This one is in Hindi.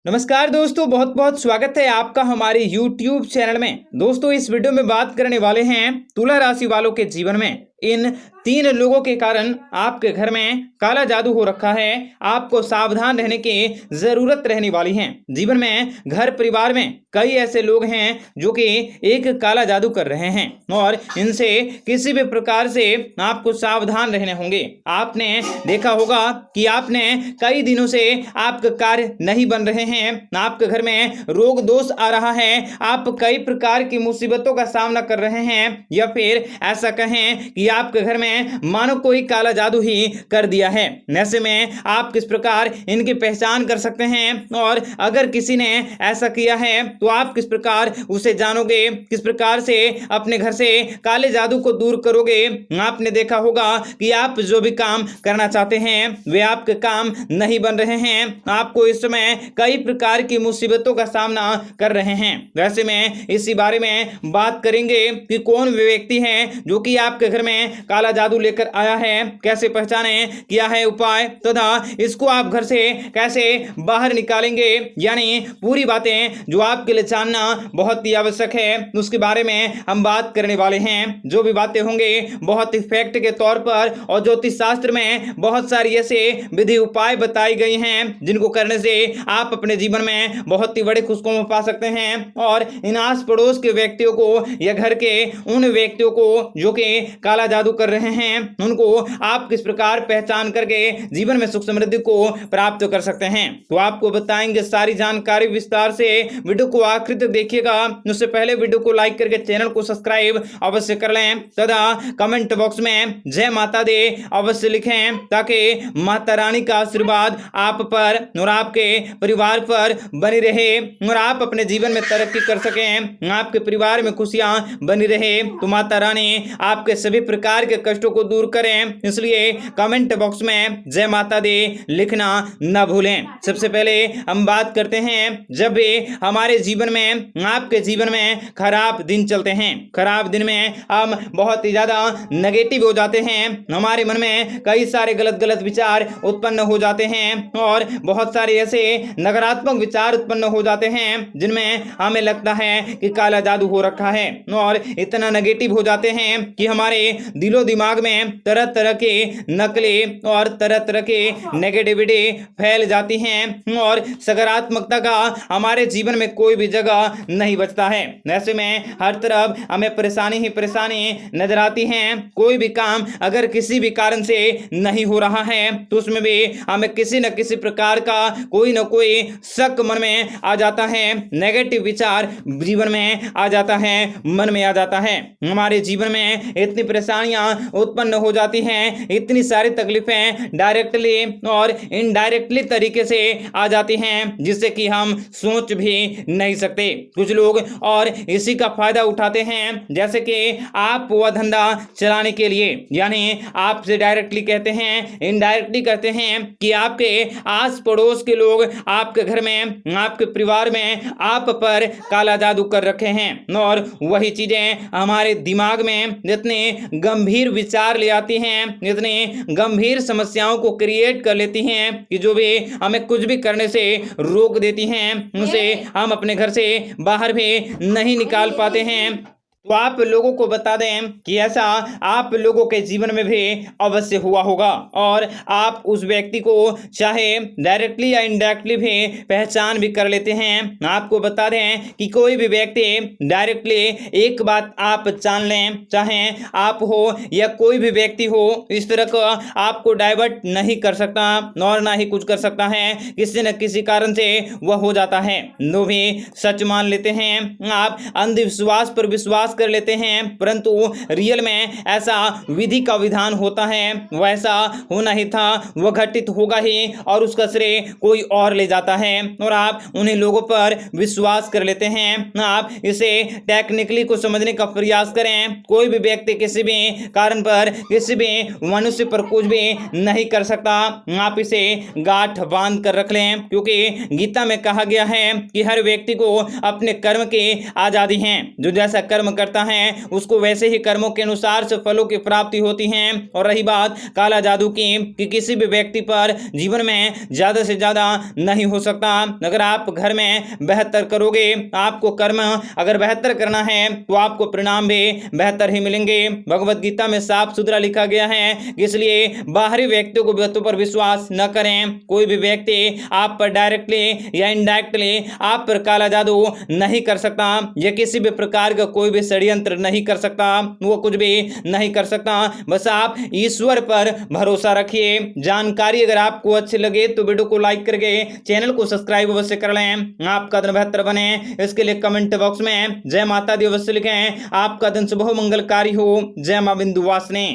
नमस्कार दोस्तों, बहुत बहुत स्वागत है आपका हमारे YouTube चैनल में। दोस्तों, इस वीडियो में बात करने वाले हैं तुला राशि वालों के जीवन में इन 3 लोगों के कारण आपके घर में काला जादू हो रखा है। आपको सावधान रहने की जरूरत रहने वाली है। जीवन में, घर परिवार में कई ऐसे लोग हैं जो कि एक काला जादू कर रहे हैं और इनसे किसी भी प्रकार से आपको सावधान रहने होंगे। आपने देखा होगा कि आपने कई दिनों से आपका कार्य नहीं बन रहे हैं, आपके घर में रोग दोष आ रहा है, आप कई प्रकार की मुसीबतों का सामना कर रहे हैं, या फिर ऐसा कहें कि आपके घर में मानो कोई काला जादू ही कर दिया है। ऐसे में आप किस प्रकार इनकी पहचान कर सकते हैं और अगर किसी ने ऐसा किया है तो आप किस प्रकार उसे जानोगे, किस प्रकार से अपने घर से काले जादू को दूर करोगे। आपने देखा होगा कि आप जो भी काम करना चाहते हैं वे आपके काम नहीं बन रहे हैं, आपको इस समय कई प्रकार की मुसीबतों का सामना कर रहे हैं। वैसे में इसी बारे में बात करेंगे कि कौन वे व्यक्ति है जो कि आपके घर में काला जादू लेकर आया है, कैसे पहचाने, क्या है उपाय तथा इसको आप घर से कैसे बाहर निकालेंगे। यानी पूरी बातें जो आपके लिए जानना बहुत ही आवश्यक है, उसके बारे में हम बात करने वाले हैं। जो भी बातें होंगे बहुत ही फैक्ट के तौर पर और ज्योतिष शास्त्र में बहुत सारी ऐसे विधि उपाय बताई गई हैं जिनको करने से आप अपने जीवन में बहुत ही बड़े खुशनुमा पा सकते हैं और इन आस पड़ोस के व्यक्तियों को या घर के उन व्यक्तियों को जो कि काला जादू कर रहे हैं उनको आप किस प्रकार पहचान करके जीवन में सुख समृद्धि को प्राप्त कर सकते हैं। तो आपको बताएंगे सारी जानकारी विस्तार से। वीडियो को आखिर तक देखिएगा। उससे पहले वीडियो को लाइक करके चैनल को सब्सक्राइब अवश्य कर लें तथा कमेंट बॉक्स में जय माता दी अवश्य लिखें ताकि माता रानी का आशीर्वाद आप पर और आपके परिवार पर बनी रहे और आप अपने जीवन में तरक्की कर सकें, आपके परिवार में खुशियां बनी रहे। तो माता रानी आपके सभी प्रकार के कष्टों को दूर करें, इसलिए कमेंट बॉक्स में जय माता दी लिखना न भूलें। सबसे पहले हम बात करते हैं, जब भी हमारे जीवन में, आपके जीवन में खराब दिन चलते हैं, खराब दिन में हम बहुत ही ज्यादा नेगेटिव हो जाते हैं, हमारे मन में कई सारे गलत गलत विचार उत्पन्न हो जाते हैं और बहुत सारे ऐसे नकारात्मक विचार उत्पन्न हो जाते हैं जिनमें हमें लगता है कि काला जादू हो रखा है और इतना नेगेटिव हो जाते हैं कि हमारे दिलो दिमाग में तरह तरह के नकली और तरह तरह के नेगेटिविटी फैल जाती हैं और सकारात्मकता का हमारे जीवन में कोई भी जगह नहीं बचता है। ऐसे में हर तरफ हमें परेशानी ही परेशानी नजर आती है। कोई भी काम अगर किसी भी कारण से नहीं हो रहा है तो उसमें भी हमें किसी न किसी प्रकार का कोई न कोई शक मन में आ जाता है, नेगेटिव विचार जीवन में आ जाता है, मन में आ जाता है। हमारे जीवन में इतनी परेशानियां उत्पन्न हो जाती हैं, इतनी सारी तकलीफें डायरेक्टली और इनडायरेक्टली तरीके से आ जाती हैं जिससे कि हम सोच भी नहीं सकते। कुछ लोग और इसी का फायदा उठाते हैं, जैसे कि आप वह धंधा चलाने के लिए, यानी आपसे डायरेक्टली कहते हैं, इनडायरेक्टली कहते हैं कि आपके आस पड़ोस के लोग आपके घर में, आपके परिवार में आप पर काला जादू कर रखे हैं और वही चीजें हमारे दिमाग में जितने गंभीर विचार ले आती हैं, इतनी गंभीर समस्याओं को क्रिएट कर लेती हैं कि जो भी हमें कुछ भी करने से रोक देती हैं, उसे हम अपने घर से बाहर भी नहीं निकाल पाते हैं। तो आप लोगों को बता दें कि ऐसा आप लोगों के जीवन में भी अवश्य हुआ होगा और आप उस व्यक्ति को चाहे डायरेक्टली या इनडायरेक्टली भी पहचान भी कर लेते हैं। आपको बता दें कि कोई भी व्यक्ति डायरेक्टली एक बात आप जान लें, चाहे आप हो या कोई भी व्यक्ति हो, इस तरह का आपको डाइवर्ट नहीं कर सकता और ना ही कुछ कर सकता है। किसी न किसी कारण से वह हो जाता है, लो भी सच मान लेते हैं। आप अंधविश्वास पर विश्वास कर लेते हैं, परंतु रियल में ऐसा विधि का विधान होता है, वैसा होना ही था, वह घटित होगा ही और उसका श्रेय कोई और ले जाता है और आप उन्हीं लोगों पर विश्वास कर लेते हैं। आप इसे टेक्निकली को समझने का प्रयास करें। कोई भी व्यक्ति किसी भी कारण पर, किसी भी मनुष्य पर कुछ भी नहीं कर सकता। आप इसे गांठ बांध कर रख लें, क्योंकि गीता में कहा गया है कि हर व्यक्ति को अपने कर्म की आजादी है, जो जैसा कर्म करता है उसको वैसे ही कर्मों के अनुसार से फलों की प्राप्ति होती है। और रही बात काला जादू की कि किसी भी व्यक्ति पर जीवन में ज्यादा से ज्यादा नहीं हो सकता। अगर आप घर में बेहतर करोगे, आपको कर्म अगर बेहतर करना है तो आपको परिणाम भी बेहतर ही मिलेंगे। भगवत गीता में साफ सुथरा लिखा गया है, इसलिए बाहरी व्यक्तियों को बातों पर विश्वास न करें। कोई भी व्यक्ति आप पर डायरेक्टली या इनडायरेक्टली आप पर काला जादू नहीं कर सकता, या किसी भी प्रकार का कोई भी षड्यंत्र नहीं कर सकता, वो कुछ भी नहीं कर सकता। बस आप ईश्वर पर भरोसा रखिए। जानकारी अगर आपको अच्छी लगे तो वीडियो को लाइक करके चैनल को सब्सक्राइब अवश्य कर लें। आपका दिन बेहतर बने इसके लिए कमेंट बॉक्स में जय माता दी अवश्य लिखें। आपका दिन शुभ हो, मंगलकारी हो। जय मां विंध्यवासिनी।